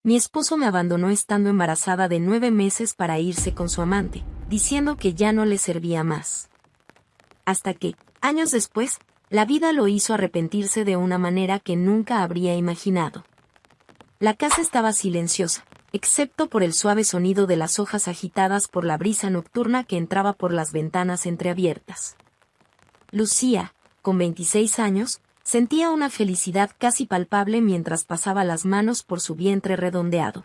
Mi esposo me abandonó estando embarazada de 9 meses para irse con su amante, diciendo que ya no le servía más. Hasta que, años después, la vida lo hizo arrepentirse de una manera que nunca habría imaginado. La casa estaba silenciosa, excepto por el suave sonido de las hojas agitadas por la brisa nocturna que entraba por las ventanas entreabiertas. Lucía, con 26 años, sentía una felicidad casi palpable mientras pasaba las manos por su vientre redondeado.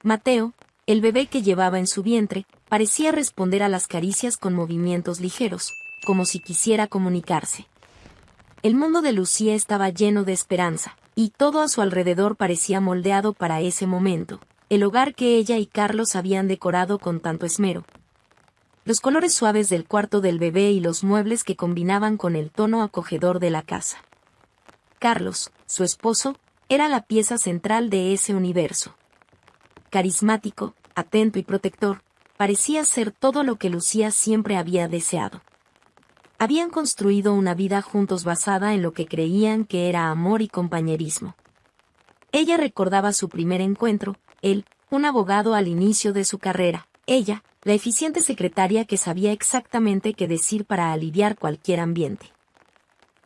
Mateo, el bebé que llevaba en su vientre, parecía responder a las caricias con movimientos ligeros, como si quisiera comunicarse. El mundo de Lucía estaba lleno de esperanza, y todo a su alrededor parecía moldeado para ese momento, el hogar que ella y Carlos habían decorado con tanto esmero. Los colores suaves del cuarto del bebé y los muebles que combinaban con el tono acogedor de la casa. Carlos, su esposo, era la pieza central de ese universo. Carismático, atento y protector, parecía ser todo lo que Lucía siempre había deseado. Habían construido una vida juntos basada en lo que creían que era amor y compañerismo. Ella recordaba su primer encuentro, él, un abogado al inicio de su carrera, ella, la eficiente secretaria que sabía exactamente qué decir para aliviar cualquier ambiente.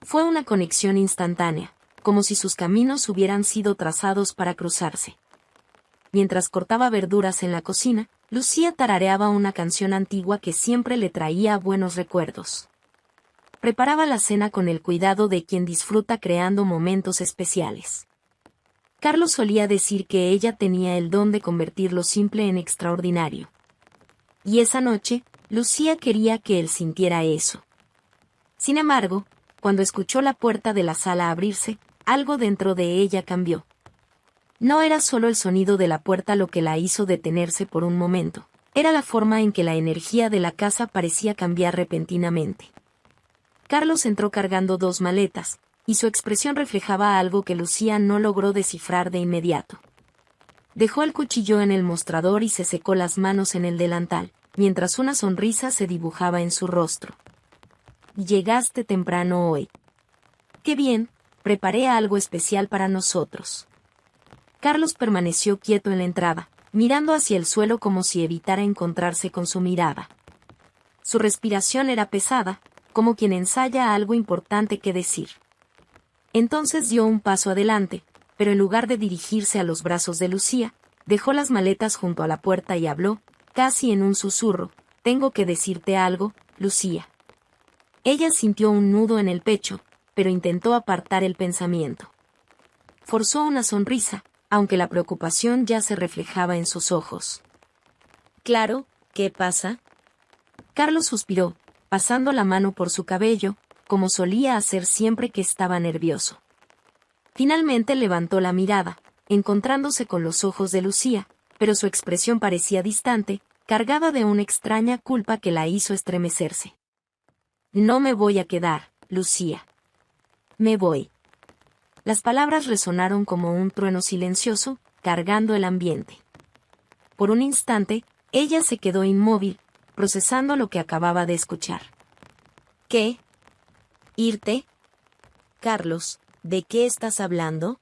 Fue una conexión instantánea, como si sus caminos hubieran sido trazados para cruzarse. Mientras cortaba verduras en la cocina, Lucía tarareaba una canción antigua que siempre le traía buenos recuerdos. Preparaba la cena con el cuidado de quien disfruta creando momentos especiales. Carlos solía decir que ella tenía el don de convertir lo simple en extraordinario. Y esa noche, Lucía quería que él sintiera eso. Sin embargo, cuando escuchó la puerta de la sala abrirse, algo dentro de ella cambió. No era solo el sonido de la puerta lo que la hizo detenerse por un momento, era la forma en que la energía de la casa parecía cambiar repentinamente. Carlos entró cargando 2 maletas, y su expresión reflejaba algo que Lucía no logró descifrar de inmediato. Dejó el cuchillo en el mostrador y se secó las manos en el delantal, mientras una sonrisa se dibujaba en su rostro. «Llegaste temprano hoy. Qué bien, preparé algo especial para nosotros». Carlos permaneció quieto en la entrada, mirando hacia el suelo como si evitara encontrarse con su mirada. Su respiración era pesada, como quien ensaya algo importante que decir. Entonces dio un paso adelante, pero en lugar de dirigirse a los brazos de Lucía, dejó las maletas junto a la puerta y habló, casi en un susurro, «Tengo que decirte algo, Lucía». Ella sintió un nudo en el pecho, pero intentó apartar el pensamiento. Forzó una sonrisa, aunque la preocupación ya se reflejaba en sus ojos. «Claro, ¿qué pasa?». Carlos suspiró, pasando la mano por su cabello, como solía hacer siempre que estaba nervioso. Finalmente levantó la mirada, encontrándose con los ojos de Lucía, pero su expresión parecía distante, cargada de una extraña culpa que la hizo estremecerse. «No me voy a quedar, Lucía. Me voy». Las palabras resonaron como un trueno silencioso, cargando el ambiente. Por un instante, ella se quedó inmóvil, procesando lo que acababa de escuchar. «¿Qué? ¿Irte? Carlos, ¿de qué estás hablando?».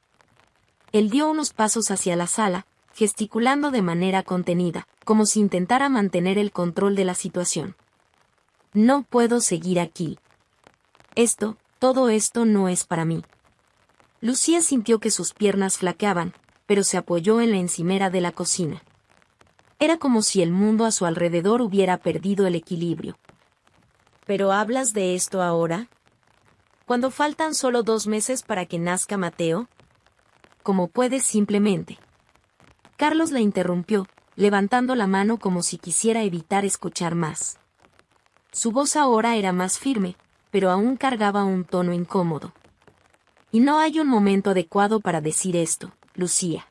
Él dio unos pasos hacia la sala, gesticulando de manera contenida, como si intentara mantener el control de la situación. «No puedo seguir aquí. Todo esto no es para mí». Lucía sintió que sus piernas flaqueaban, pero se apoyó en la encimera de la cocina. Era como si el mundo a su alrededor hubiera perdido el equilibrio. «¿Pero hablas de esto ahora? ¿Cuando faltan solo 2 meses para que nazca Mateo? ¿Cómo puedes simplemente?». Carlos la interrumpió, levantando la mano como si quisiera evitar escuchar más. Su voz ahora era más firme, pero aún cargaba un tono incómodo. «Y no hay un momento adecuado para decir esto, Lucía.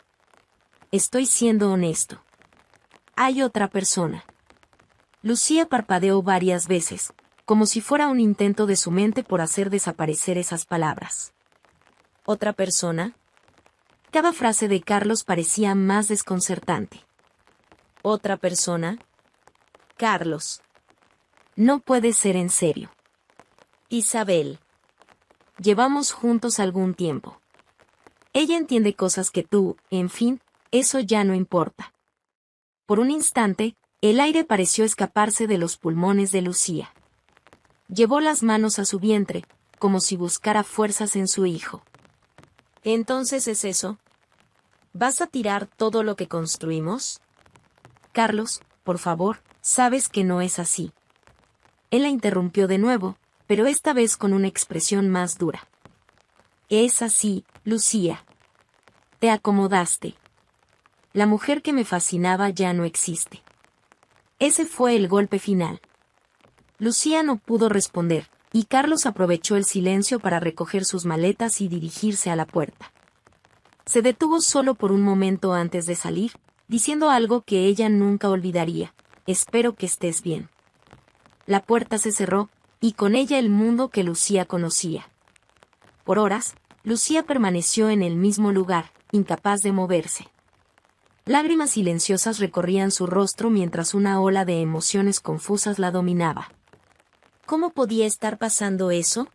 Estoy siendo honesto. Hay otra persona». Lucía parpadeó varias veces, como si fuera un intento de su mente por hacer desaparecer esas palabras. «¿Otra persona?». Cada frase de Carlos parecía más desconcertante. «¿Otra persona? Carlos. No puede ser en serio. Isabel. Llevamos juntos algún tiempo. Ella entiende cosas que tú, en fin, eso ya no importa. Por un instante, el aire pareció escaparse de los pulmones de Lucía. Llevó las manos a su vientre, como si buscara fuerzas en su hijo. ¿Entonces es eso? ¿Vas a tirar todo lo que construimos? Carlos, por favor, sabes que no es así. Él la interrumpió de nuevo, pero esta vez con una expresión más dura. Es así, Lucía. Te acomodaste. La mujer que me fascinaba ya no existe. Ese fue el golpe final. Lucía no pudo responder, y Carlos aprovechó el silencio para recoger sus maletas y dirigirse a la puerta. Se detuvo solo por un momento antes de salir, diciendo algo que ella nunca olvidaría: espero que estés bien. La puerta se cerró, y con ella el mundo que Lucía conocía. Por horas, Lucía permaneció en el mismo lugar, incapaz de moverse. Lágrimas silenciosas recorrían su rostro mientras una ola de emociones confusas la dominaba. ¿Cómo podía estar pasando eso?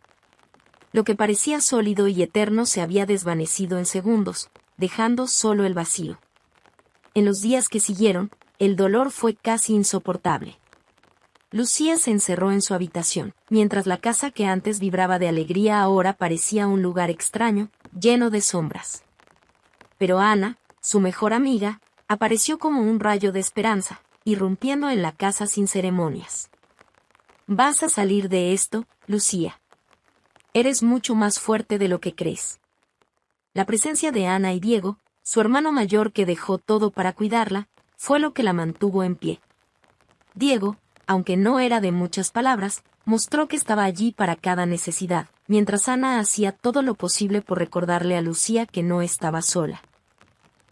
Lo que parecía sólido y eterno se había desvanecido en segundos, dejando solo el vacío. En los días que siguieron, el dolor fue casi insoportable. Lucía se encerró en su habitación, mientras la casa que antes vibraba de alegría ahora parecía un lugar extraño, lleno de sombras. Pero Ana, su mejor amiga, apareció como un rayo de esperanza, irrumpiendo en la casa sin ceremonias. Vas a salir de esto, Lucía. Eres mucho más fuerte de lo que crees. La presencia de Ana y Diego, su hermano mayor que dejó todo para cuidarla, fue lo que la mantuvo en pie. Diego, aunque no era de muchas palabras, mostró que estaba allí para cada necesidad, mientras Ana hacía todo lo posible por recordarle a Lucía que no estaba sola.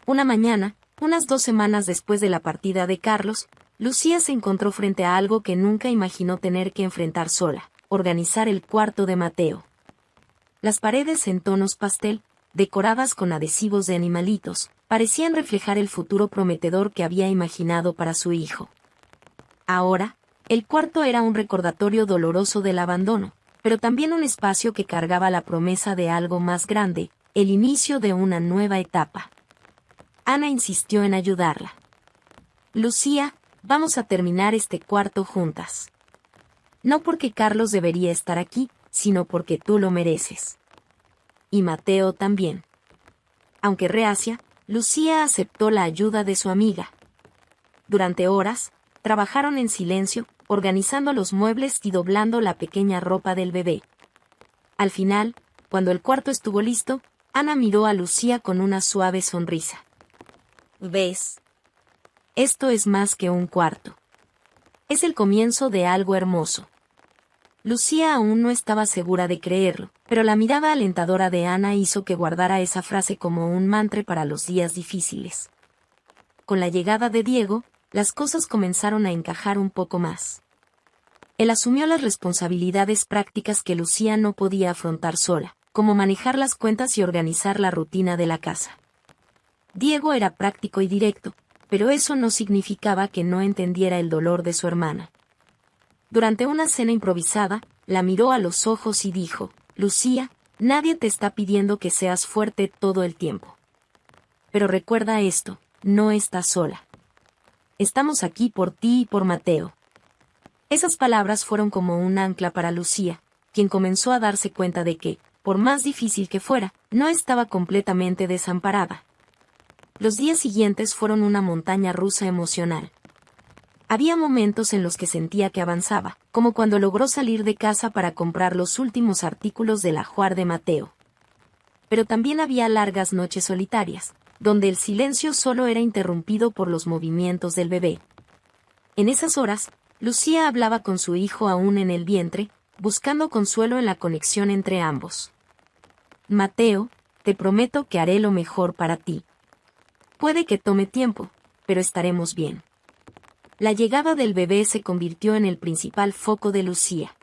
Una mañana, unas 2 semanas después de la partida de Carlos, Lucía se encontró frente a algo que nunca imaginó tener que enfrentar sola: organizar el cuarto de Mateo. Las paredes en tonos pastel, decoradas con adhesivos de animalitos, parecían reflejar el futuro prometedor que había imaginado para su hijo. Ahora, el cuarto era un recordatorio doloroso del abandono, pero también un espacio que cargaba la promesa de algo más grande, el inicio de una nueva etapa. Ana insistió en ayudarla. Lucía, vamos a terminar este cuarto juntas. No porque Carlos debería estar aquí, sino porque tú lo mereces. Y Mateo también. Aunque reacia, Lucía aceptó la ayuda de su amiga. Durante horas, trabajaron en silencio, organizando los muebles y doblando la pequeña ropa del bebé. Al final, cuando el cuarto estuvo listo, Ana miró a Lucía con una suave sonrisa. ¿Ves? Esto es más que un cuarto. Es el comienzo de algo hermoso. Lucía aún no estaba segura de creerlo, pero la mirada alentadora de Ana hizo que guardara esa frase como un mantra para los días difíciles. Con la llegada de Diego, las cosas comenzaron a encajar un poco más. Él asumió las responsabilidades prácticas que Lucía no podía afrontar sola, como manejar las cuentas y organizar la rutina de la casa. Diego era práctico y directo, pero eso no significaba que no entendiera el dolor de su hermana. Durante una cena improvisada, la miró a los ojos y dijo: Lucía, nadie te está pidiendo que seas fuerte todo el tiempo. Pero recuerda esto, no estás sola. Estamos aquí por ti y por Mateo. Esas palabras fueron como un ancla para Lucía, quien comenzó a darse cuenta de que, por más difícil que fuera, no estaba completamente desamparada. Los días siguientes fueron una montaña rusa emocional. Había momentos en los que sentía que avanzaba, como cuando logró salir de casa para comprar los últimos artículos del ajuar de Mateo. Pero también había largas noches solitarias, donde el silencio solo era interrumpido por los movimientos del bebé. En esas horas, Lucía hablaba con su hijo aún en el vientre, buscando consuelo en la conexión entre ambos. Mateo, te prometo que haré lo mejor para ti. Puede que tome tiempo, pero estaremos bien. La llegada del bebé se convirtió en el principal foco de Lucía.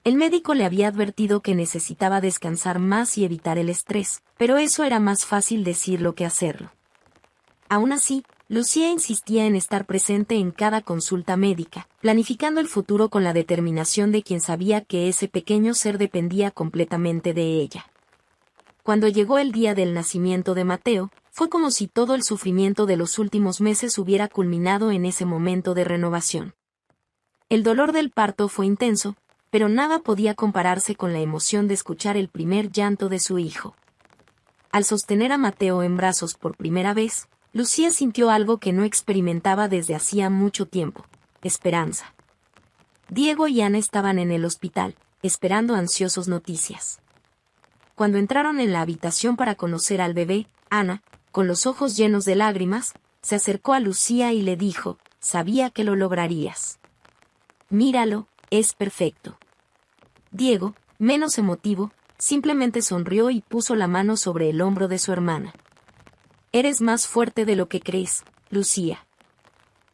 El médico le había advertido que necesitaba descansar más y evitar el estrés, pero eso era más fácil decirlo que hacerlo. Aún así, Lucía insistía en estar presente en cada consulta médica, planificando el futuro con la determinación de quien sabía que ese pequeño ser dependía completamente de ella. Cuando llegó el día del nacimiento de Mateo, Fue como si todo el sufrimiento de los últimos meses hubiera culminado en ese momento de renovación. El dolor del parto fue intenso, pero nada podía compararse con la emoción de escuchar el primer llanto de su hijo. Al sostener a Mateo en brazos por primera vez, Lucía sintió algo que no experimentaba desde hacía mucho tiempo: esperanza. Diego y Ana estaban en el hospital, esperando ansiosos noticias. Cuando entraron en la habitación para conocer al bebé, Ana, con los ojos llenos de lágrimas, se acercó a Lucía y le dijo: «Sabía que lo lograrías. Míralo, es perfecto». Diego, menos emotivo, simplemente sonrió y puso la mano sobre el hombro de su hermana. «Eres más fuerte de lo que crees, Lucía.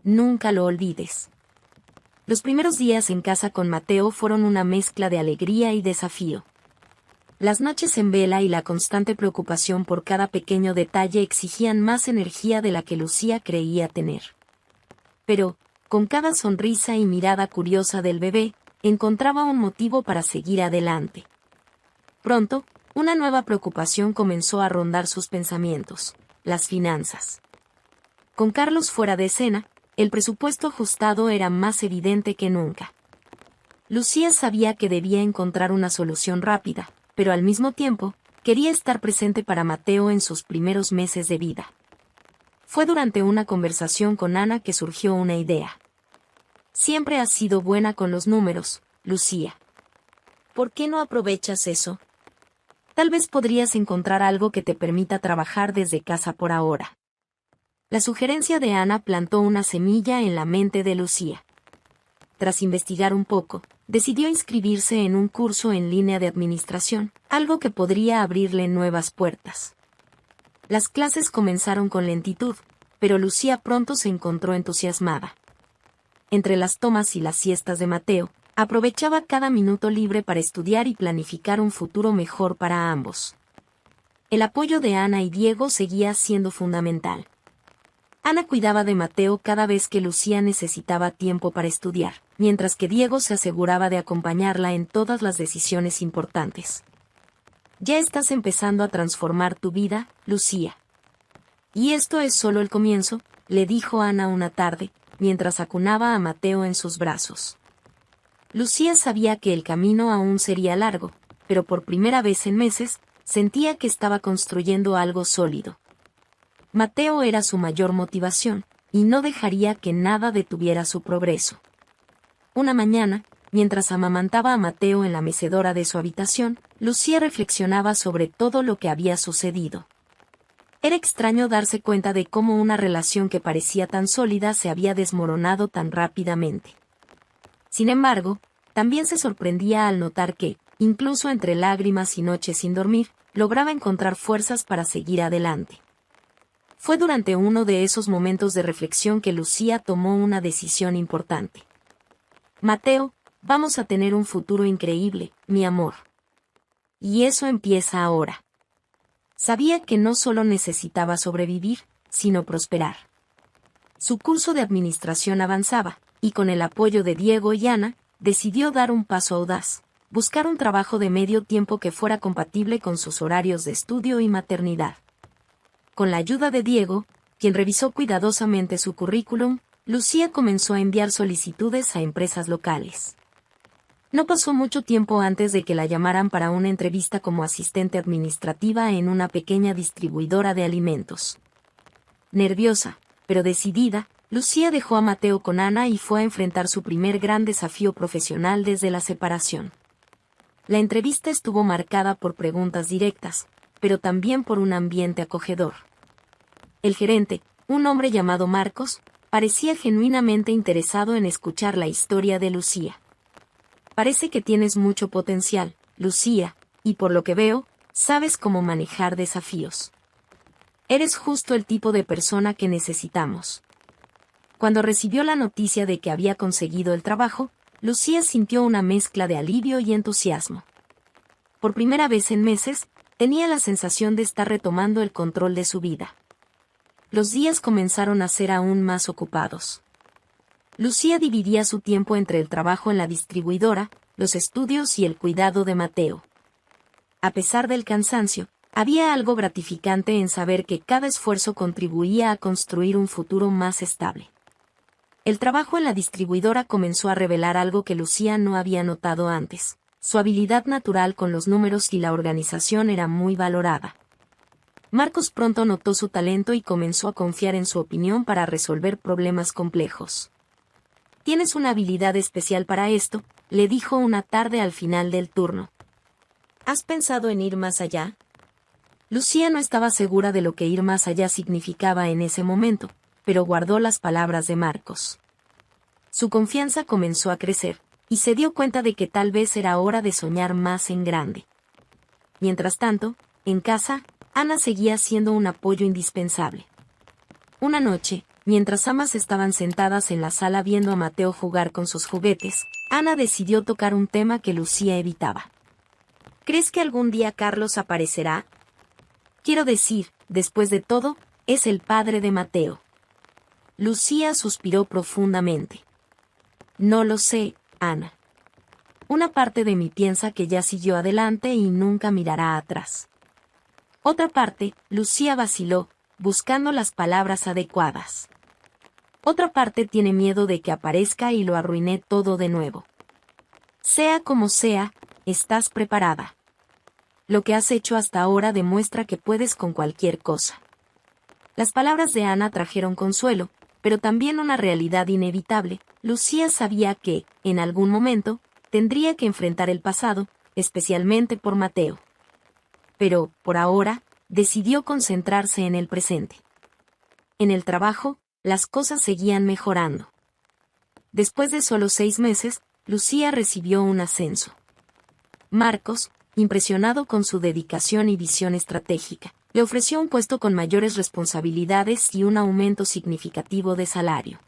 Nunca lo olvides». Los primeros días en casa con Mateo fueron una mezcla de alegría y desafío. Las noches en vela y la constante preocupación por cada pequeño detalle exigían más energía de la que Lucía creía tener. Pero, con cada sonrisa y mirada curiosa del bebé, encontraba un motivo para seguir adelante. Pronto, una nueva preocupación comenzó a rondar sus pensamientos: las finanzas. Con Carlos fuera de escena, el presupuesto ajustado era más evidente que nunca. Lucía sabía que debía encontrar una solución rápida, pero al mismo tiempo, quería estar presente para Mateo en sus primeros meses de vida. Fue durante una conversación con Ana que surgió una idea. «Siempre has sido buena con los números, Lucía. ¿Por qué no aprovechas eso? Tal vez podrías encontrar algo que te permita trabajar desde casa por ahora». La sugerencia de Ana plantó una semilla en la mente de Lucía. Tras investigar un poco, decidió inscribirse en un curso en línea de administración, algo que podría abrirle nuevas puertas. Las clases comenzaron con lentitud, pero Lucía pronto se encontró entusiasmada. Entre las tomas y las siestas de Mateo, aprovechaba cada minuto libre para estudiar y planificar un futuro mejor para ambos. El apoyo de Ana y Diego seguía siendo fundamental. Ana cuidaba de Mateo cada vez que Lucía necesitaba tiempo para estudiar, mientras que Diego se aseguraba de acompañarla en todas las decisiones importantes. «Ya estás empezando a transformar tu vida, Lucía. Y esto es solo el comienzo», le dijo Ana una tarde, mientras acunaba a Mateo en sus brazos. Lucía sabía que el camino aún sería largo, pero por primera vez en meses, sentía que estaba construyendo algo sólido. Mateo era su mayor motivación, y no dejaría que nada detuviera su progreso. Una mañana, mientras amamantaba a Mateo en la mecedora de su habitación, Lucía reflexionaba sobre todo lo que había sucedido. Era extraño darse cuenta de cómo una relación que parecía tan sólida se había desmoronado tan rápidamente. Sin embargo, también se sorprendía al notar que, incluso entre lágrimas y noches sin dormir, lograba encontrar fuerzas para seguir adelante. Fue durante uno de esos momentos de reflexión que Lucía tomó una decisión importante. «Mateo, vamos a tener un futuro increíble, mi amor. Y eso empieza ahora». Sabía que no solo necesitaba sobrevivir, sino prosperar. Su curso de administración avanzaba, y con el apoyo de Diego y Ana, decidió dar un paso audaz: buscar un trabajo de medio tiempo que fuera compatible con sus horarios de estudio y maternidad. Con la ayuda de Diego, quien revisó cuidadosamente su currículum, Lucía comenzó a enviar solicitudes a empresas locales. No pasó mucho tiempo antes de que la llamaran para una entrevista como asistente administrativa en una pequeña distribuidora de alimentos. Nerviosa, pero decidida, Lucía dejó a Mateo con Ana y fue a enfrentar su primer gran desafío profesional desde la separación. La entrevista estuvo marcada por preguntas directas, pero también por un ambiente acogedor. El gerente, un hombre llamado Marcos, parecía genuinamente interesado en escuchar la historia de Lucía. «Parece que tienes mucho potencial, Lucía, y por lo que veo, sabes cómo manejar desafíos. Eres justo el tipo de persona que necesitamos». Cuando recibió la noticia de que había conseguido el trabajo, Lucía sintió una mezcla de alivio y entusiasmo. Por primera vez en meses, tenía la sensación de estar retomando el control de su vida. Los días comenzaron a ser aún más ocupados. Lucía dividía su tiempo entre el trabajo en la distribuidora, los estudios y el cuidado de Mateo. A pesar del cansancio, Había algo gratificante en saber que cada esfuerzo contribuía a construir un futuro más estable. El trabajo en la distribuidora comenzó a revelar algo que Lucía no había notado antes. Su habilidad natural con los números y la organización era muy valorada. Marcos pronto notó su talento y comenzó a confiar en su opinión para resolver problemas complejos. «Tienes una habilidad especial para esto», le dijo una tarde al final del turno. «¿Has pensado en ir más allá?». Lucía no estaba segura de lo que ir más allá significaba en ese momento, pero guardó las palabras de Marcos. Su confianza comenzó a crecer, y se dio cuenta de que tal vez era hora de soñar más en grande. Mientras tanto, en casa, Ana seguía siendo un apoyo indispensable. Una noche, mientras ambas estaban sentadas en la sala viendo a Mateo jugar con sus juguetes, Ana decidió tocar un tema que Lucía evitaba. «¿Crees que algún día Carlos aparecerá? Quiero decir, después de todo, es el padre de Mateo». Lucía suspiró profundamente. «No lo sé, Ana. Una parte de mí piensa que ya siguió adelante y nunca mirará atrás. Otra parte», Lucía vaciló, buscando las palabras adecuadas. «Otra parte tiene miedo de que aparezca y lo arruiné todo de nuevo. Sea como sea, estás preparada. Lo que has hecho hasta ahora demuestra que puedes con cualquier cosa». Las palabras de Ana trajeron consuelo, pero también una realidad inevitable. Lucía sabía que, en algún momento, tendría que enfrentar el pasado, especialmente por Mateo. Pero, por ahora, decidió concentrarse en el presente. En el trabajo, las cosas seguían mejorando. Después de solo 6 meses, Lucía recibió un ascenso. Marcos, impresionado con su dedicación y visión estratégica, le ofreció un puesto con mayores responsabilidades y un aumento significativo de salario.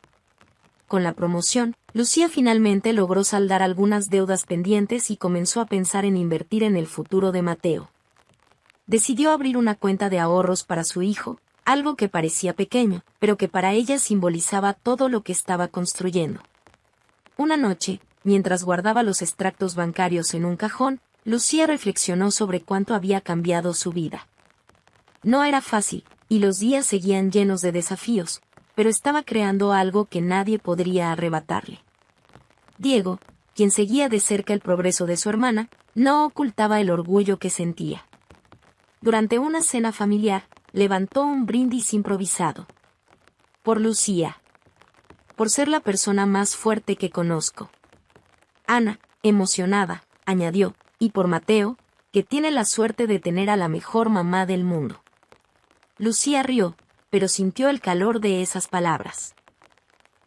Con la promoción, Lucía finalmente logró saldar algunas deudas pendientes y comenzó a pensar en invertir en el futuro de Mateo. Decidió abrir una cuenta de ahorros para su hijo, algo que parecía pequeño, pero que para ella simbolizaba todo lo que estaba construyendo. Una noche, mientras guardaba los extractos bancarios en un cajón, Lucía reflexionó sobre cuánto había cambiado su vida. No era fácil, y los días seguían llenos de desafíos, pero estaba creando algo que nadie podría arrebatarle. Diego, quien seguía de cerca el progreso de su hermana, no ocultaba el orgullo que sentía. Durante una cena familiar, levantó un brindis improvisado. «Por Lucía. Por ser la persona más fuerte que conozco». Ana, emocionada, añadió, «y por Mateo, que tiene la suerte de tener a la mejor mamá del mundo». Lucía rió, pero sintió el calor de esas palabras.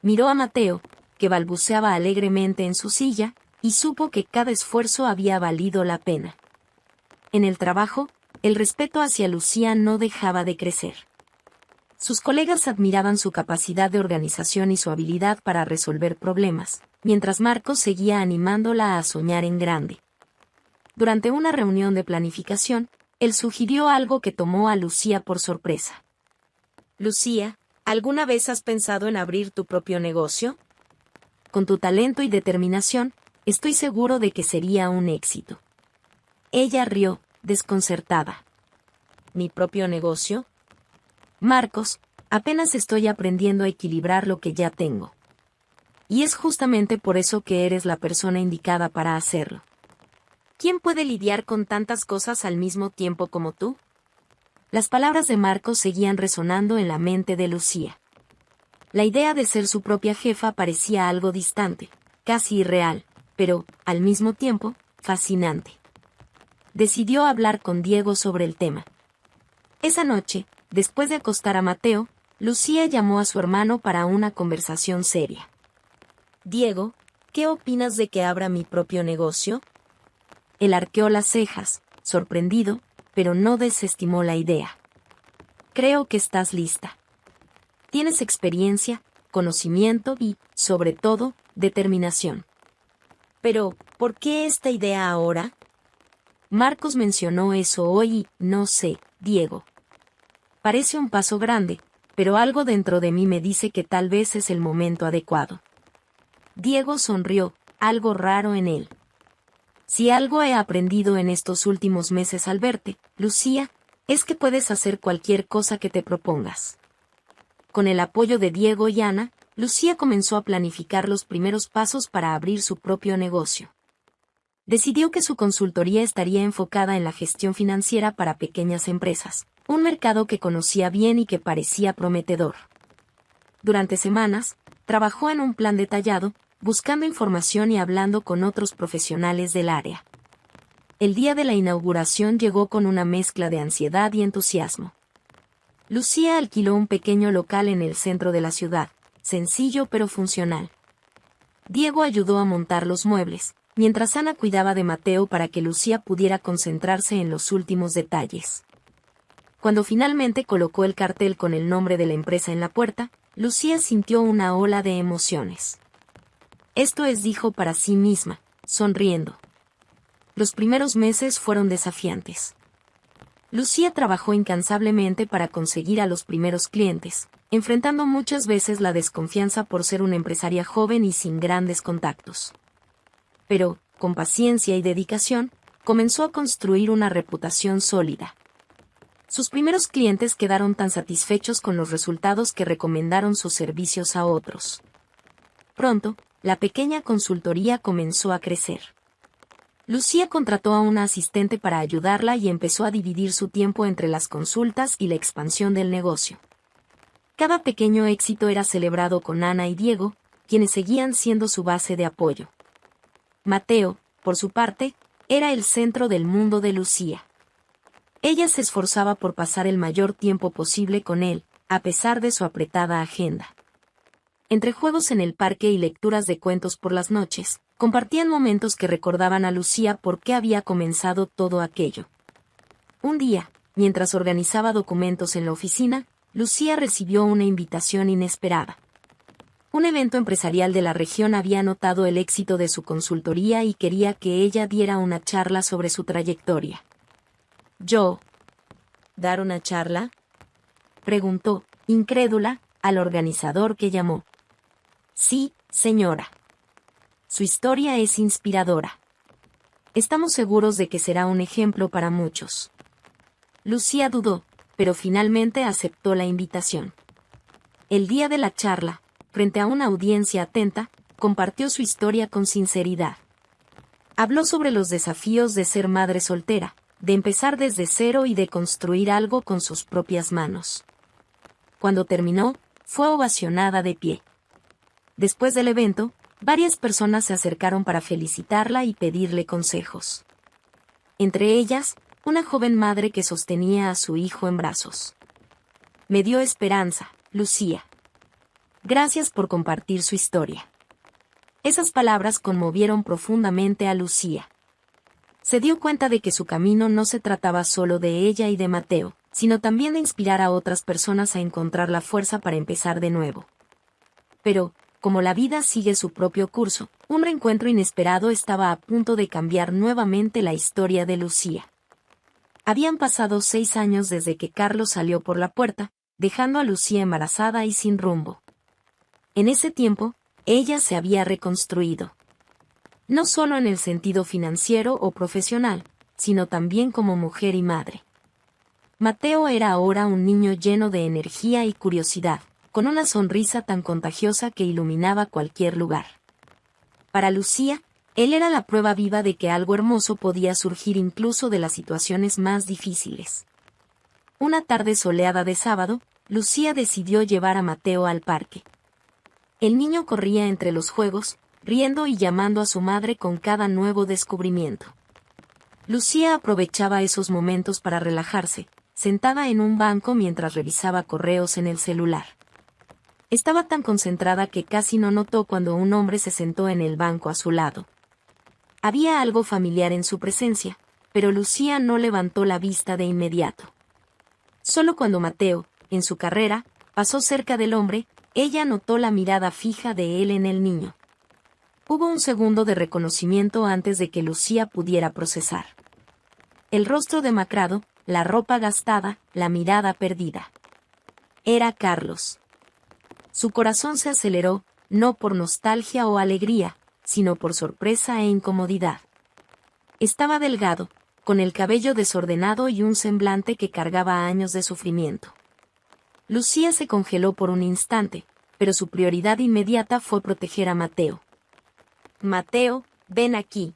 Miró a Mateo, que balbuceaba alegremente en su silla, y supo que cada esfuerzo había valido la pena. En el trabajo, el respeto hacia Lucía no dejaba de crecer. Sus colegas admiraban su capacidad de organización y su habilidad para resolver problemas, mientras Marcos seguía animándola a soñar en grande. Durante una reunión de planificación, él sugirió algo que tomó a Lucía por sorpresa. «Lucía, ¿alguna vez has pensado en abrir tu propio negocio? Con tu talento y determinación, estoy seguro de que sería un éxito». Ella rió, desconcertada. «¿Mi propio negocio? Marcos, apenas estoy aprendiendo a equilibrar lo que ya tengo. Y es justamente por eso que eres la persona indicada para hacerlo. ¿Quién puede lidiar con tantas cosas al mismo tiempo como tú?». Las palabras de Marcos seguían resonando en la mente de Lucía. La idea de ser su propia jefa parecía algo distante, casi irreal, pero, al mismo tiempo, fascinante. Decidió hablar con Diego sobre el tema. Esa noche, después de acostar a Mateo, Lucía llamó a su hermano para una conversación seria. «Diego, ¿qué opinas de que abra mi propio negocio?». Él arqueó las cejas, sorprendido, pero no desestimó la idea. «Creo que estás lista. Tienes experiencia, conocimiento y, sobre todo, determinación. Pero, ¿por qué esta idea ahora?». Marcos mencionó eso hoy y, no sé, Diego. Parece un paso grande, pero algo dentro de mí me dice que tal vez es el momento adecuado. Diego sonrió, algo raro en él. «Si algo he aprendido en estos últimos meses al verte, Lucía, es que puedes hacer cualquier cosa que te propongas. Con el apoyo de Diego y Ana, Lucía comenzó a planificar los primeros pasos para abrir su propio negocio. Decidió que su consultoría estaría enfocada en la gestión financiera para pequeñas empresas, un mercado que conocía bien y que parecía prometedor. Durante semanas, trabajó en un plan detallado, buscando información y hablando con otros profesionales del área. El día de la inauguración llegó con una mezcla de ansiedad y entusiasmo. Lucía alquiló un pequeño local en el centro de la ciudad, sencillo pero funcional. Diego ayudó a montar los muebles, mientras Ana cuidaba de Mateo para que Lucía pudiera concentrarse en los últimos detalles. Cuando finalmente colocó el cartel con el nombre de la empresa en la puerta, Lucía sintió una ola de emociones. Esto es, dijo para sí misma, sonriendo. Los primeros meses fueron desafiantes. Lucía trabajó incansablemente para conseguir a los primeros clientes, enfrentando muchas veces la desconfianza por ser una empresaria joven y sin grandes contactos. Pero, con paciencia y dedicación, comenzó a construir una reputación sólida. Sus primeros clientes quedaron tan satisfechos con los resultados que recomendaron sus servicios a otros. Pronto, la pequeña consultoría comenzó a crecer. Lucía contrató a una asistente para ayudarla y empezó a dividir su tiempo entre las consultas y la expansión del negocio. Cada pequeño éxito era celebrado con Ana y Diego, quienes seguían siendo su base de apoyo. Mateo, por su parte, era el centro del mundo de Lucía. Ella se esforzaba por pasar el mayor tiempo posible con él, a pesar de su apretada agenda. Entre juegos en el parque y lecturas de cuentos por las noches, compartían momentos que recordaban a Lucía por qué había comenzado todo aquello. Un día, mientras organizaba documentos en la oficina, Lucía recibió una invitación inesperada. Un evento empresarial de la región había notado el éxito de su consultoría y quería que ella diera una charla sobre su trayectoria. ¿Yo? ¿Dar una charla?, preguntó, incrédula, al organizador que llamó. Sí, señora. Su historia es inspiradora. Estamos seguros de que será un ejemplo para muchos. Lucía dudó, pero finalmente aceptó la invitación. El día de la charla, frente a una audiencia atenta, compartió su historia con sinceridad. Habló sobre los desafíos de ser madre soltera, de empezar desde cero y de construir algo con sus propias manos. Cuando terminó, fue ovacionada de pie. Después del evento, varias personas se acercaron para felicitarla y pedirle consejos. Entre ellas, una joven madre que sostenía a su hijo en brazos. Me dio esperanza, Lucía. Gracias por compartir su historia. Esas palabras conmovieron profundamente a Lucía. Se dio cuenta de que su camino no se trataba solo de ella y de Mateo, sino también de inspirar a otras personas a encontrar la fuerza para empezar de nuevo. Pero, como la vida sigue su propio curso, un reencuentro inesperado estaba a punto de cambiar nuevamente la historia de Lucía. Habían pasado 6 años desde que Carlos salió por la puerta, dejando a Lucía embarazada y sin rumbo. En ese tiempo, ella se había reconstruido. No solo en el sentido financiero o profesional, sino también como mujer y madre. Mateo era ahora un niño lleno de energía y curiosidad, con una sonrisa tan contagiosa que iluminaba cualquier lugar. Para Lucía, él era la prueba viva de que algo hermoso podía surgir incluso de las situaciones más difíciles. Una tarde soleada de sábado, Lucía decidió llevar a Mateo al parque. El niño corría entre los juegos, riendo y llamando a su madre con cada nuevo descubrimiento. Lucía aprovechaba esos momentos para relajarse, sentada en un banco mientras revisaba correos en el celular. Estaba tan concentrada que casi no notó cuando un hombre se sentó en el banco a su lado. Había algo familiar en su presencia, pero Lucía no levantó la vista de inmediato. Solo cuando Mateo, en su carrera, pasó cerca del hombre, ella notó la mirada fija de él en el niño. Hubo un segundo de reconocimiento antes de que Lucía pudiera procesar. El rostro demacrado, la ropa gastada, la mirada perdida. Era Carlos. Su corazón se aceleró, no por nostalgia o alegría, sino por sorpresa e incomodidad. Estaba delgado, con el cabello desordenado y un semblante que cargaba años de sufrimiento. Lucía se congeló por un instante, pero su prioridad inmediata fue proteger a Mateo. «Mateo, ven aquí»,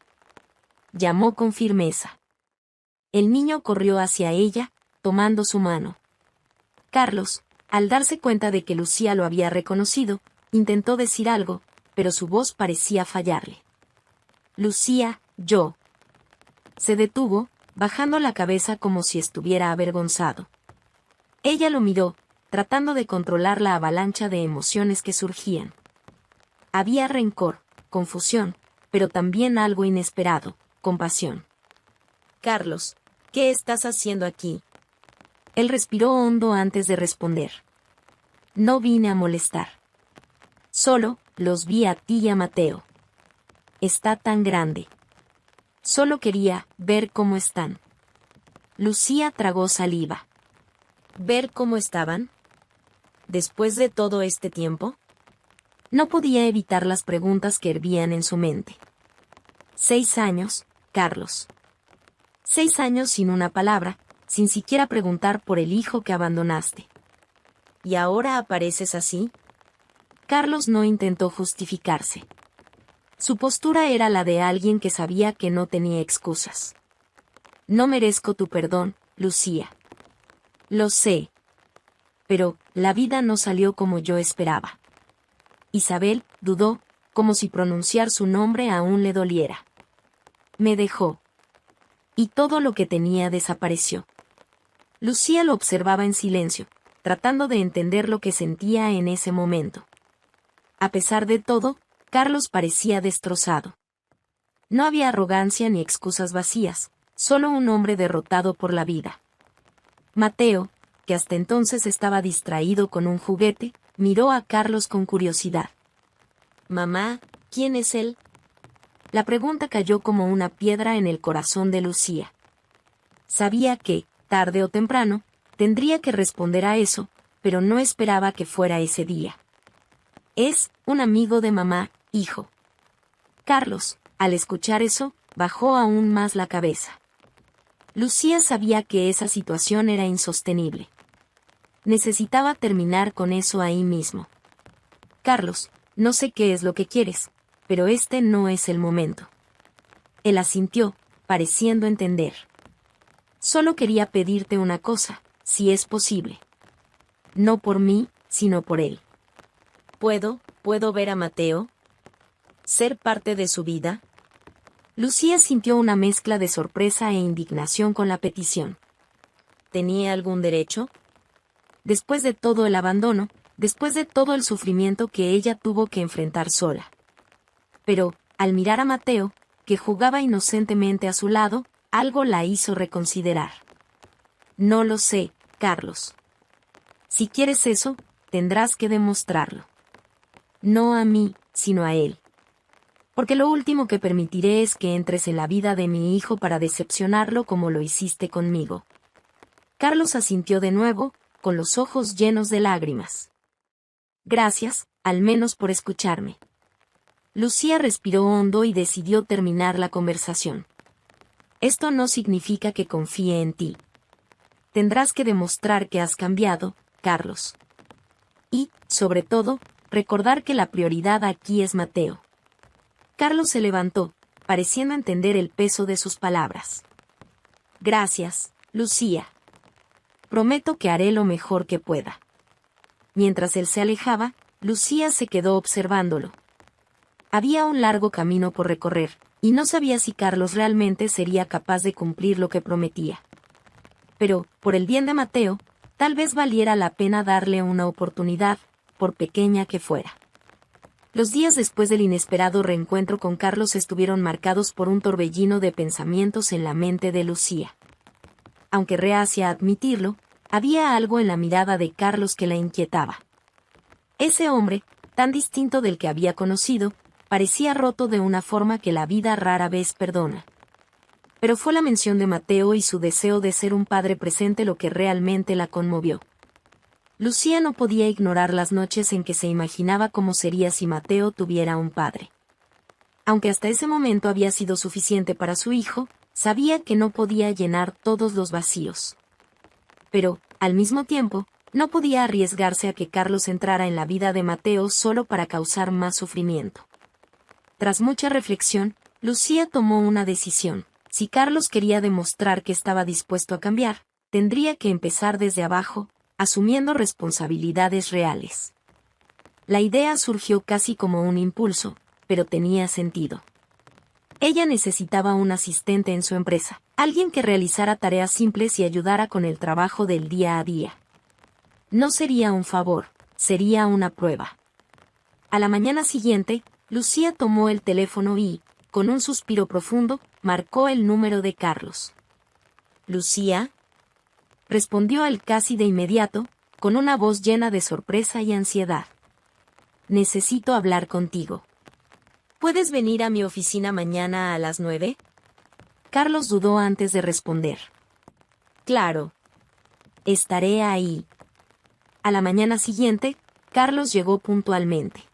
llamó con firmeza. El niño corrió hacia ella, tomando su mano. Carlos, al darse cuenta de que Lucía lo había reconocido, intentó decir algo, pero su voz parecía fallarle. «Lucía, yo». Se detuvo, bajando la cabeza como si estuviera avergonzado. Ella lo miró, tratando de controlar la avalancha de emociones que surgían. Había rencor, confusión, pero también algo inesperado, compasión. «Carlos, ¿qué estás haciendo aquí?». Él respiró hondo antes de responder. «No vine a molestar. Solo los vi a ti y a Mateo. Está tan grande. Solo quería ver cómo están». Lucía tragó saliva. ¿Ver cómo estaban? ¿Después de todo este tiempo? No podía evitar las preguntas que hervían en su mente. 6 años, Carlos. 6 años sin una palabra, sin siquiera preguntar por el hijo que abandonaste. ¿Y ahora apareces así? Carlos no intentó justificarse. Su postura era la de alguien que sabía que no tenía excusas. «No merezco tu perdón, Lucía». «Lo sé. Pero la vida no salió como yo esperaba». Isabel dudó, como si pronunciar su nombre aún le doliera. «Me dejó. Y todo lo que tenía desapareció». Lucía lo observaba en silencio, tratando de entender lo que sentía en ese momento. A pesar de todo, Carlos parecía destrozado. No había arrogancia ni excusas vacías, solo un hombre derrotado por la vida. Mateo, que hasta entonces estaba distraído con un juguete, miró a Carlos con curiosidad. «Mamá, ¿quién es él?». La pregunta cayó como una piedra en el corazón de Lucía. Sabía que, tarde o temprano, tendría que responder a eso, pero no esperaba que fuera ese día. «Es un amigo de mamá, hijo». Carlos, al escuchar eso, bajó aún más la cabeza. Lucía sabía que esa situación era insostenible. Necesitaba terminar con eso ahí mismo. «Carlos, no sé qué es lo que quieres, pero este no es el momento». Él asintió, pareciendo entender. «Solo quería pedirte una cosa, si es posible. No por mí, sino por él». ¿Puedo ver a Mateo? ¿Ser parte de su vida? Lucía sintió una mezcla de sorpresa e indignación con la petición. ¿Tenía algún derecho? Después de todo el abandono, después de todo el sufrimiento que ella tuvo que enfrentar sola. Pero, al mirar a Mateo, que jugaba inocentemente a su lado, algo la hizo reconsiderar. «No lo sé, Carlos. Si quieres eso, tendrás que demostrarlo. No a mí, sino a él. Porque lo último que permitiré es que entres en la vida de mi hijo para decepcionarlo como lo hiciste conmigo». Carlos asintió de nuevo, con los ojos llenos de lágrimas. «Gracias, al menos por escucharme». Lucía respiró hondo y decidió terminar la conversación. «Esto no significa que confíe en ti. Tendrás que demostrar que has cambiado, Carlos. Y, sobre todo, recordar que la prioridad aquí es Mateo». Carlos se levantó, pareciendo entender el peso de sus palabras. «Gracias, Lucía. Prometo que haré lo mejor que pueda». Mientras él se alejaba, Lucía se quedó observándolo. Había un largo camino por recorrer, y no sabía si Carlos realmente sería capaz de cumplir lo que prometía. Pero, por el bien de Mateo, tal vez valiera la pena darle una oportunidad, por pequeña que fuera. Los días después del inesperado reencuentro con Carlos estuvieron marcados por un torbellino de pensamientos en la mente de Lucía. Aunque reacia a admitirlo, había algo en la mirada de Carlos que la inquietaba. Ese hombre, tan distinto del que había conocido, parecía roto de una forma que la vida rara vez perdona. Pero fue la mención de Mateo y su deseo de ser un padre presente lo que realmente la conmovió. Lucía no podía ignorar las noches en que se imaginaba cómo sería si Mateo tuviera un padre. Aunque hasta ese momento había sido suficiente para su hijo, Sabía que no podía llenar todos los vacíos. Pero, al mismo tiempo, no podía arriesgarse a que Carlos entrara en la vida de Mateo solo para causar más sufrimiento. Tras mucha reflexión, Lucía tomó una decisión. Si Carlos quería demostrar que estaba dispuesto a cambiar, tendría que empezar desde abajo, asumiendo responsabilidades reales. La idea surgió casi como un impulso, pero tenía sentido. Ella necesitaba un asistente en su empresa, alguien que realizara tareas simples y ayudara con el trabajo del día a día. No sería un favor, sería una prueba. A la mañana siguiente, Lucía tomó el teléfono y, con un suspiro profundo, marcó el número de Carlos. «¿Lucía?», respondió él casi de inmediato, con una voz llena de sorpresa y ansiedad. «Necesito hablar contigo. ¿Puedes venir a mi oficina mañana a las 9? Carlos dudó antes de responder. «Claro. Estaré ahí». A la mañana siguiente, Carlos llegó puntualmente.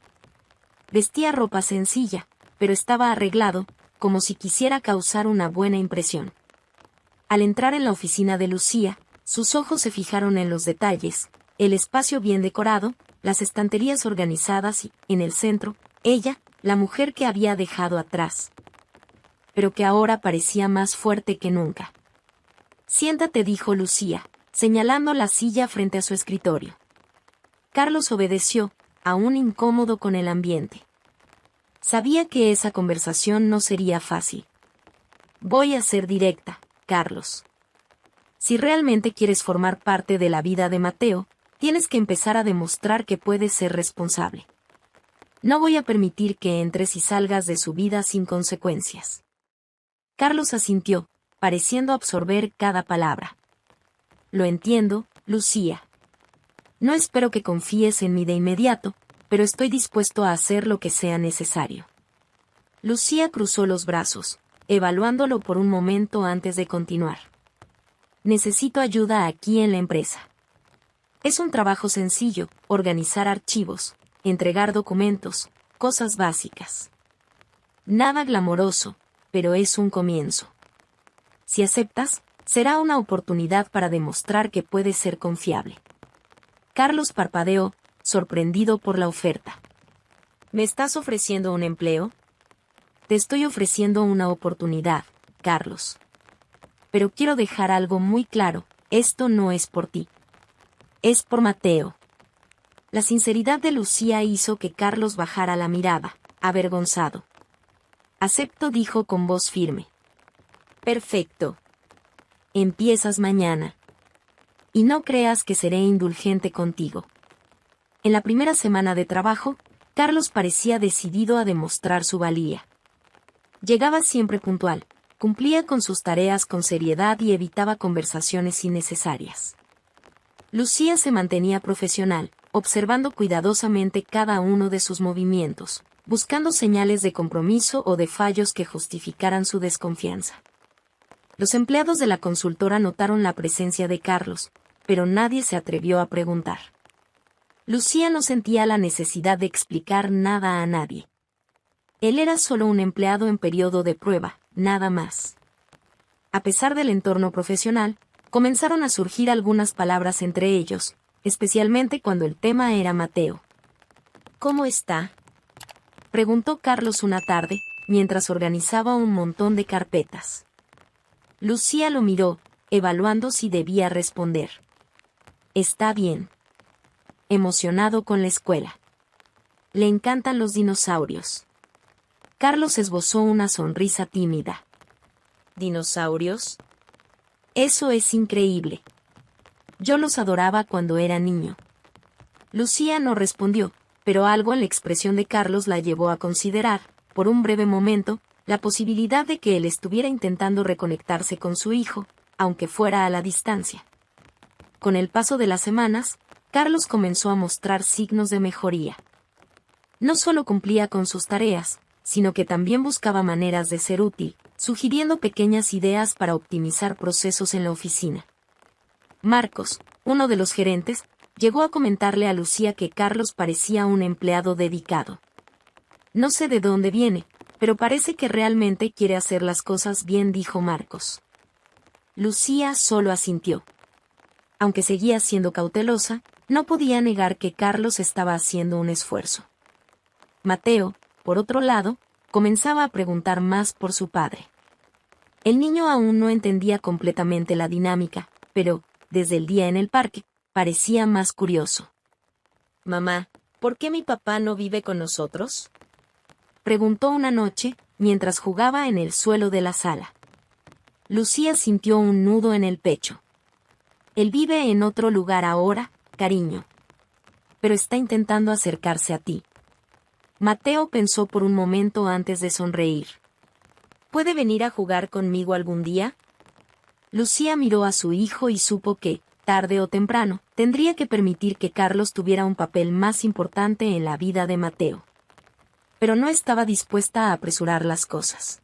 Vestía ropa sencilla, pero estaba arreglado, como si quisiera causar una buena impresión. Al entrar en la oficina de Lucía, sus ojos se fijaron en los detalles, el espacio bien decorado, las estanterías organizadas y, en el centro, ella, la mujer que había dejado atrás, pero que ahora parecía más fuerte que nunca. «Siéntate», dijo Lucía, señalando la silla frente a su escritorio. Carlos obedeció, aún incómodo con el ambiente. Sabía que esa conversación no sería fácil. «Voy a ser directa, Carlos. Si realmente quieres formar parte de la vida de Mateo, tienes que empezar a demostrar que puedes ser responsable. No voy a permitir que entres y salgas de su vida sin consecuencias». Carlos asintió, pareciendo absorber cada palabra. «Lo entiendo, Lucía. No espero que confíes en mí de inmediato, pero estoy dispuesto a hacer lo que sea necesario». Lucía cruzó los brazos, evaluándolo por un momento antes de continuar. «Necesito ayuda aquí en la empresa. Es un trabajo sencillo, organizar archivos, entregar documentos, cosas básicas. Nada glamoroso, pero es un comienzo. Si aceptas, será una oportunidad para demostrar que puedes ser confiable». Carlos parpadeó, sorprendido por la oferta. «¿Me estás ofreciendo un empleo?» «Te estoy ofreciendo una oportunidad, Carlos. Pero quiero dejar algo muy claro, esto no es por ti. Es por Mateo». La sinceridad de Lucía hizo que Carlos bajara la mirada, avergonzado. «Acepto», dijo con voz firme. «Perfecto. Empiezas mañana. Y no creas que seré indulgente contigo». En la primera semana de trabajo, Carlos parecía decidido a demostrar su valía. Llegaba siempre puntual, cumplía con sus tareas con seriedad y evitaba conversaciones innecesarias. Lucía se mantenía profesional, observando cuidadosamente cada uno de sus movimientos, buscando señales de compromiso o de fallos que justificaran su desconfianza. Los empleados de la consultora notaron la presencia de Carlos, pero nadie se atrevió a preguntar. Lucía no sentía la necesidad de explicar nada a nadie. Él era solo un empleado en periodo de prueba, nada más. A pesar del entorno profesional, comenzaron a surgir algunas palabras entre ellos, especialmente cuando el tema era Mateo. «¿Cómo está?», preguntó Carlos una tarde, mientras organizaba un montón de carpetas. Lucía lo miró, evaluando si debía responder. «Está bien. Emocionado con la escuela. Le encantan los dinosaurios». Carlos esbozó una sonrisa tímida. «¿Dinosaurios? Eso es increíble. Yo los adoraba cuando era niño». Lucía no respondió, pero algo en la expresión de Carlos la llevó a considerar, por un breve momento, la posibilidad de que él estuviera intentando reconectarse con su hijo, aunque fuera a la distancia. Con el paso de las semanas, Carlos comenzó a mostrar signos de mejoría. No solo cumplía con sus tareas, sino que también buscaba maneras de ser útil, sugiriendo pequeñas ideas para optimizar procesos en la oficina. Marcos, uno de los gerentes, llegó a comentarle a Lucía que Carlos parecía un empleado dedicado. «No sé de dónde viene, Pero parece que realmente quiere hacer las cosas bien, dijo Marcos. Lucía solo asintió. Aunque seguía siendo cautelosa, no podía negar que Carlos estaba haciendo un esfuerzo. Mateo, por otro lado, comenzaba a preguntar más por su padre. El niño aún no entendía completamente la dinámica, pero, desde el día en el parque, parecía más curioso. «Mamá, ¿por qué mi papá no vive con nosotros?», preguntó una noche, mientras jugaba en el suelo de la sala. Lucía sintió un nudo en el pecho. «Él vive en otro lugar ahora, cariño. Pero está intentando acercarse a ti». Mateo pensó por un momento antes de sonreír. «¿Puede venir a jugar conmigo algún día?». Lucía miró a su hijo y supo que, tarde o temprano, tendría que permitir que Carlos tuviera un papel más importante en la vida de Mateo. Pero no estaba dispuesta a apresurar las cosas.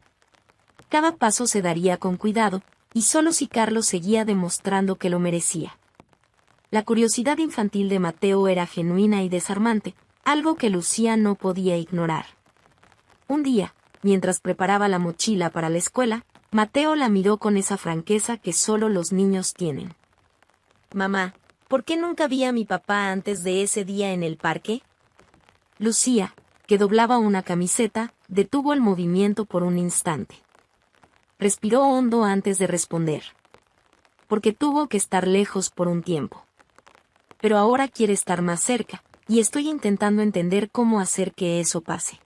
Cada paso se daría con cuidado, y solo si Carlos seguía demostrando que lo merecía. La curiosidad infantil de Mateo era genuina y desarmante, algo que Lucía no podía ignorar. Un día, mientras preparaba la mochila para la escuela, Mateo la miró con esa franqueza que solo los niños tienen. «Mamá, ¿por qué nunca vi a mi papá antes de ese día en el parque?». Lucía, que doblaba una camiseta, detuvo el movimiento por un instante. Respiró hondo antes de responder. «Porque tuvo que estar lejos por un tiempo. Pero ahora quiere estar más cerca, y estoy intentando entender cómo hacer que eso pase».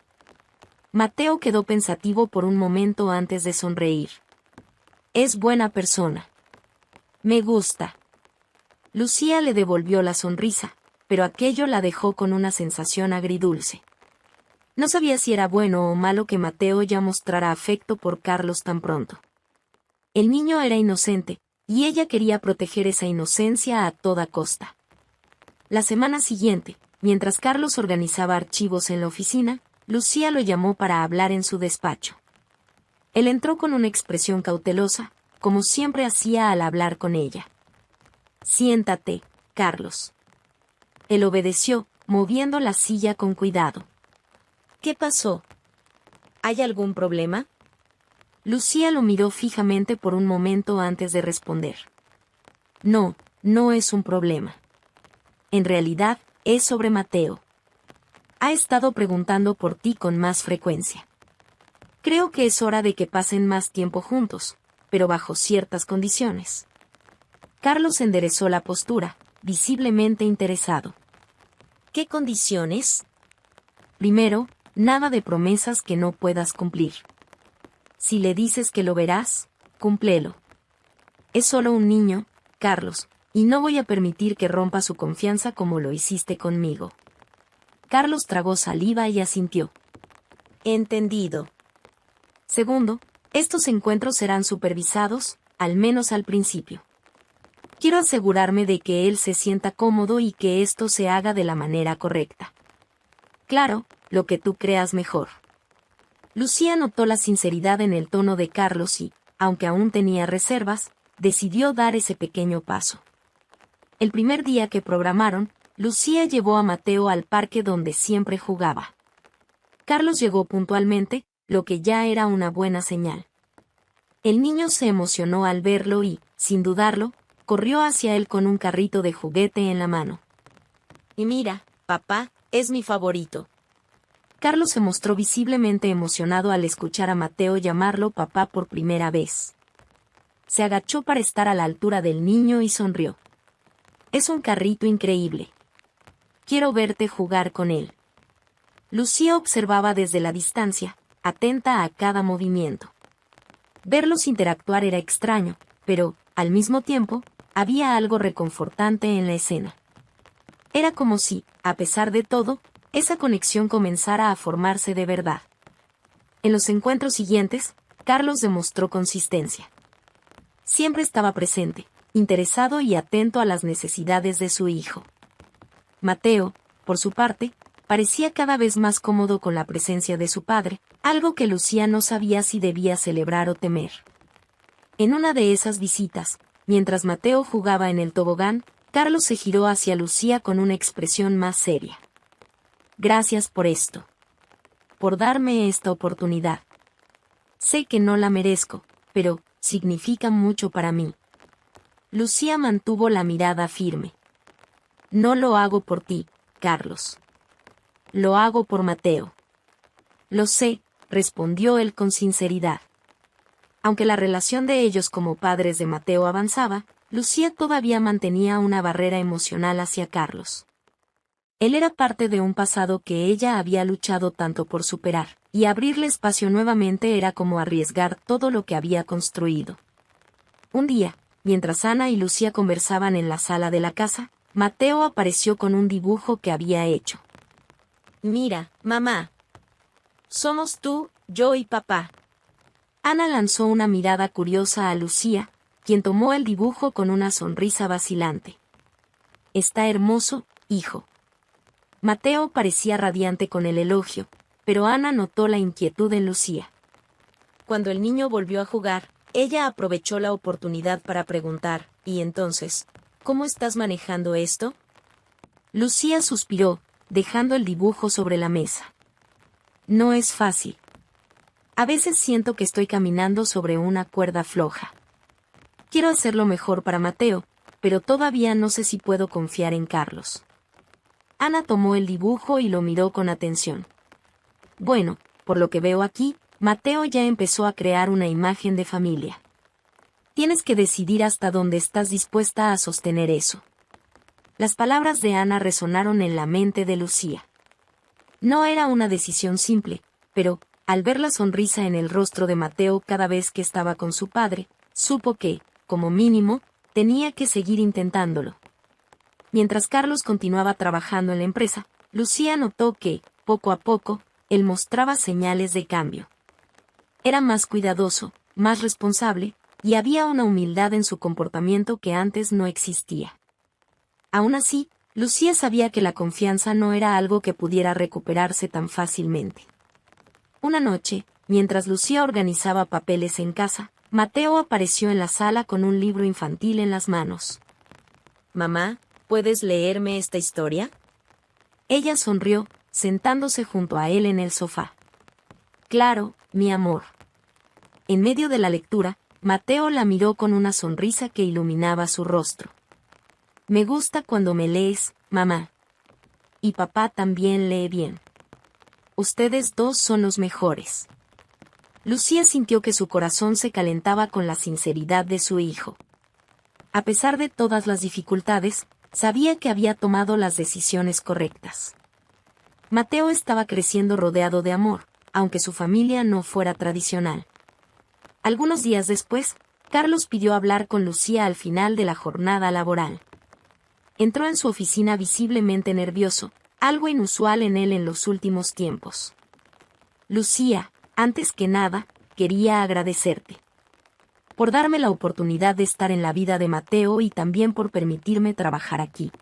Mateo quedó pensativo por un momento antes de sonreír. «Es buena persona. Me gusta». Lucía le devolvió la sonrisa, pero aquello la dejó con una sensación agridulce. No sabía si era bueno o malo que Mateo ya mostrara afecto por Carlos tan pronto. El niño era inocente, y ella quería proteger esa inocencia a toda costa. La semana siguiente, mientras Carlos organizaba archivos en la oficina, Lucía lo llamó para hablar en su despacho. Él entró con una expresión cautelosa, como siempre hacía al hablar con ella. «Siéntate, Carlos». Él obedeció, moviendo la silla con cuidado. «¿Qué pasó? ¿Hay algún problema?». Lucía lo miró fijamente por un momento antes de responder. «No, no es un problema. En realidad, es sobre Mateo. Ha estado preguntando por ti con más frecuencia. Creo que es hora de que pasen más tiempo juntos, pero bajo ciertas condiciones». Carlos enderezó la postura, visiblemente interesado. «¿Qué condiciones?». «Primero, nada de promesas que no puedas cumplir. Si le dices que lo verás, cúmplelo. Es solo un niño, Carlos, y no voy a permitir que rompa su confianza como lo hiciste conmigo». Carlos tragó saliva y asintió. «Entendido». «Segundo, estos encuentros serán supervisados, al menos al principio. Quiero asegurarme de que él se sienta cómodo y que esto se haga de la manera correcta. Claro, lo que tú creas mejor». Lucía notó la sinceridad en el tono de Carlos y, aunque aún tenía reservas, decidió dar ese pequeño paso. El primer día que programaron, Lucía llevó a Mateo al parque donde siempre jugaba. Carlos llegó puntualmente, lo que ya era una buena señal. El niño se emocionó al verlo y, sin dudarlo, corrió hacia él con un carrito de juguete en la mano. «Y mira, papá, es mi favorito». Carlos se mostró visiblemente emocionado al escuchar a Mateo llamarlo papá por primera vez. Se agachó para estar a la altura del niño y sonrió. «Es un carrito increíble. Quiero verte jugar con él». Lucía observaba desde la distancia, atenta a cada movimiento. Verlos interactuar era extraño, pero, al mismo tiempo, había algo reconfortante en la escena. Era como si, a pesar de todo, esa conexión comenzara a formarse de verdad. En los encuentros siguientes, Carlos demostró consistencia. Siempre estaba presente, interesado y atento a las necesidades de su hijo. Mateo, por su parte, parecía cada vez más cómodo con la presencia de su padre, algo que Lucía no sabía si debía celebrar o temer. En una de esas visitas, mientras Mateo jugaba en el tobogán, Carlos se giró hacia Lucía con una expresión más seria. «Gracias por esto. por darme esta oportunidad. Sé que no la merezco, pero significa mucho para mí. Lucía mantuvo la mirada firme. No lo hago por ti, Carlos. Lo hago por Mateo. Lo sé, respondió él con sinceridad. Aunque la relación de ellos como padres de Mateo avanzaba, Lucía todavía mantenía una barrera emocional hacia Carlos. Él era parte de un pasado que ella había luchado tanto por superar, y abrirle espacio nuevamente era como arriesgar todo lo que había construido. Un día, mientras Ana y Lucía conversaban en la sala de la casa, Mateo apareció con un dibujo que había hecho. «Mira, mamá. Somos tú, yo y papá». Ana lanzó una mirada curiosa a Lucía, quien tomó el dibujo con una sonrisa vacilante. «Está hermoso, hijo». Mateo parecía radiante con el elogio, pero Ana notó la inquietud en Lucía. Cuando el niño volvió a jugar, ella aprovechó la oportunidad para preguntar, «¿Y entonces, cómo estás manejando esto?». Lucía suspiró, dejando el dibujo sobre la mesa. «No es fácil. A veces siento que estoy caminando sobre una cuerda floja. Quiero hacer lo mejor para Mateo, pero todavía no sé si puedo confiar en Carlos». Ana tomó el dibujo y lo miró con atención. «Bueno, por lo que veo aquí, Mateo ya empezó a crear una imagen de familia. Tienes que decidir hasta dónde estás dispuesta a sostener eso». Las palabras de Ana resonaron en la mente de Lucía. No era una decisión simple, pero, al ver la sonrisa en el rostro de Mateo cada vez que estaba con su padre, supo que, como mínimo, tenía que seguir intentándolo. Mientras Carlos continuaba trabajando en la empresa, Lucía notó que, poco a poco, él mostraba señales de cambio. Era más cuidadoso, más responsable, y había una humildad en su comportamiento que antes no existía. Aún así, Lucía sabía que la confianza no era algo que pudiera recuperarse tan fácilmente. Una noche, mientras Lucía organizaba papeles en casa, Mateo apareció en la sala con un libro infantil en las manos. «Mamá, ¿puedes leerme esta historia?». Ella sonrió, sentándose junto a él en el sofá. «Claro, mi amor». En medio de la lectura, Mateo la miró con una sonrisa que iluminaba su rostro. «Me gusta cuando me lees, mamá. Y papá también lee bien. Ustedes dos son los mejores». Lucía sintió que su corazón se calentaba con la sinceridad de su hijo. A pesar de todas las dificultades, sabía que había tomado las decisiones correctas. Mateo estaba creciendo rodeado de amor, aunque su familia no fuera tradicional. Algunos días después, Carlos pidió hablar con Lucía al final de la jornada laboral. Entró en su oficina visiblemente nervioso, algo inusual en él en los últimos tiempos. «Lucía, antes que nada, quería agradecerte por darme la oportunidad de estar en la vida de Mateo y también por permitirme trabajar aquí.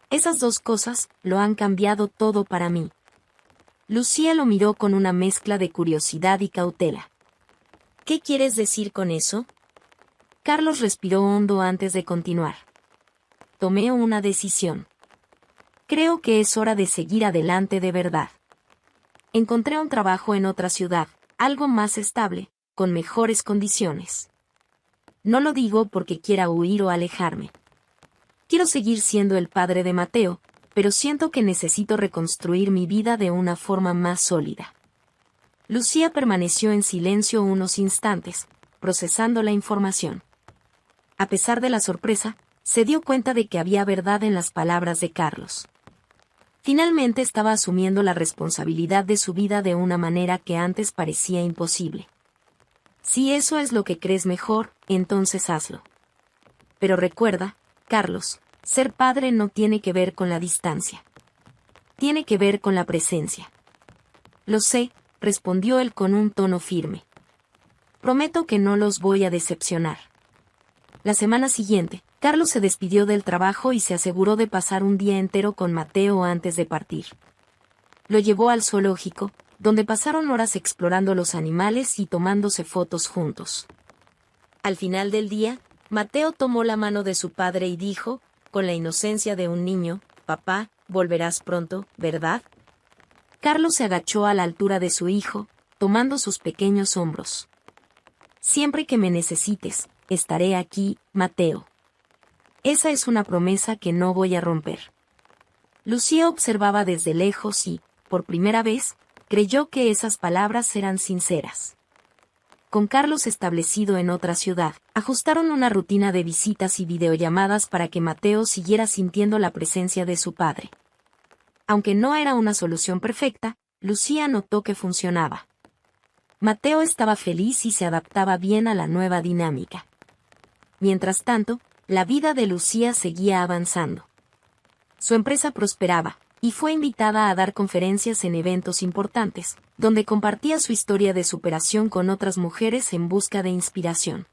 Esas dos cosas lo han cambiado todo para mí». Lucía lo miró con una mezcla de curiosidad y cautela. «¿Qué quieres decir con eso?». Carlos respiró hondo antes de continuar. «Tomé una decisión. Creo que es hora de seguir adelante de verdad. Encontré un trabajo en otra ciudad, algo más estable, con mejores condiciones. No lo digo porque quiera huir o alejarme. Quiero seguir siendo el padre de Mateo, pero siento que necesito reconstruir mi vida de una forma más sólida». Lucía permaneció en silencio unos instantes, procesando la información. A pesar de la sorpresa, se dio cuenta de que había verdad en las palabras de Carlos. Finalmente estaba asumiendo la responsabilidad de su vida de una manera que antes parecía imposible. «Si eso es lo que crees mejor, entonces hazlo. Pero recuerda, Carlos, ser padre no tiene que ver con la distancia. Tiene que ver con la presencia». «Lo sé», respondió él con un tono firme. «Prometo que no los voy a decepcionar». La semana siguiente, Carlos se despidió del trabajo y se aseguró de pasar un día entero con Mateo antes de partir. Lo llevó al zoológico, donde pasaron horas explorando los animales y tomándose fotos juntos. Al final del día, Mateo tomó la mano de su padre y dijo, con la inocencia de un niño, «Papá, volverás pronto, ¿verdad?». Carlos se agachó a la altura de su hijo, tomando sus pequeños hombros. Siempre que me necesites, estaré aquí, Mateo. Esa es una promesa que no voy a romper. Lucía observaba desde lejos y, por primera vez, creyó que esas palabras eran sinceras. Con Carlos establecido en otra ciudad, ajustaron una rutina de visitas y videollamadas para que Mateo siguiera sintiendo la presencia de su padre. Aunque no era una solución perfecta, Lucía notó que funcionaba. Mateo estaba feliz y se adaptaba bien a la nueva dinámica. Mientras tanto, la vida de Lucía seguía avanzando. Su empresa prosperaba, y fue invitada a dar conferencias en eventos importantes, donde compartía su historia de superación con otras mujeres en busca de inspiración.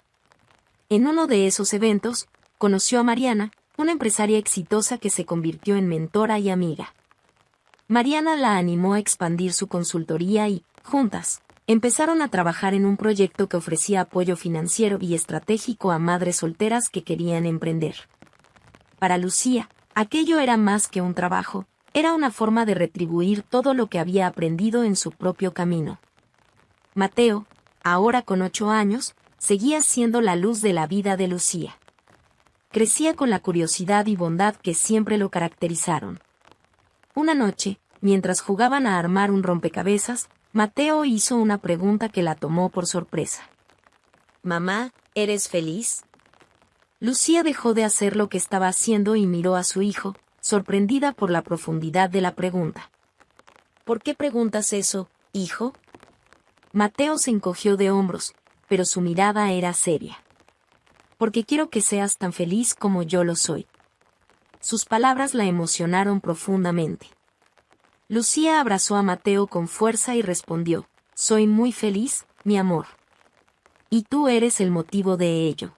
En uno de esos eventos, conoció a Mariana, una empresaria exitosa que se convirtió en mentora y amiga. Mariana la animó a expandir su consultoría y, juntas, empezaron a trabajar en un proyecto que ofrecía apoyo financiero y estratégico a madres solteras que querían emprender. Para Lucía, aquello era más que un trabajo, era una forma de retribuir todo lo que había aprendido en su propio camino. Mateo, ahora con 8 años, seguía siendo la luz de la vida de Lucía. Crecía con la curiosidad y bondad que siempre lo caracterizaron. Una noche, mientras jugaban a armar un rompecabezas, Mateo hizo una pregunta que la tomó por sorpresa. «Mamá, ¿eres feliz?» Lucía dejó de hacer lo que estaba haciendo y miró a su hijo, sorprendida por la profundidad de la pregunta. «¿Por qué preguntas eso, hijo?» Mateo se encogió de hombros, pero su mirada era seria. «Porque quiero que seas tan feliz como yo lo soy». Sus palabras la emocionaron profundamente. Lucía abrazó a Mateo con fuerza y respondió, «Soy muy feliz, mi amor. Y tú eres el motivo de ello».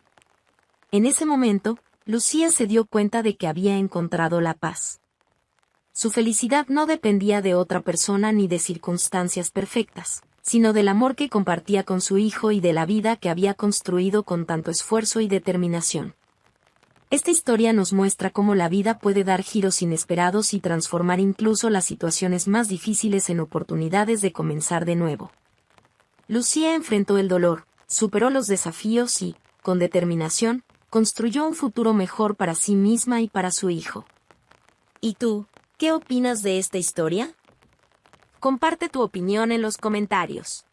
En ese momento, Lucía se dio cuenta de que había encontrado la paz. Su felicidad no dependía de otra persona ni de circunstancias perfectas, sino del amor que compartía con su hijo y de la vida que había construido con tanto esfuerzo y determinación. Esta historia nos muestra cómo la vida puede dar giros inesperados y transformar incluso las situaciones más difíciles en oportunidades de comenzar de nuevo. Lucía enfrentó el dolor, superó los desafíos y, con determinación, construyó un futuro mejor para sí misma y para su hijo. ¿Y tú, qué opinas de esta historia? Comparte tu opinión en los comentarios.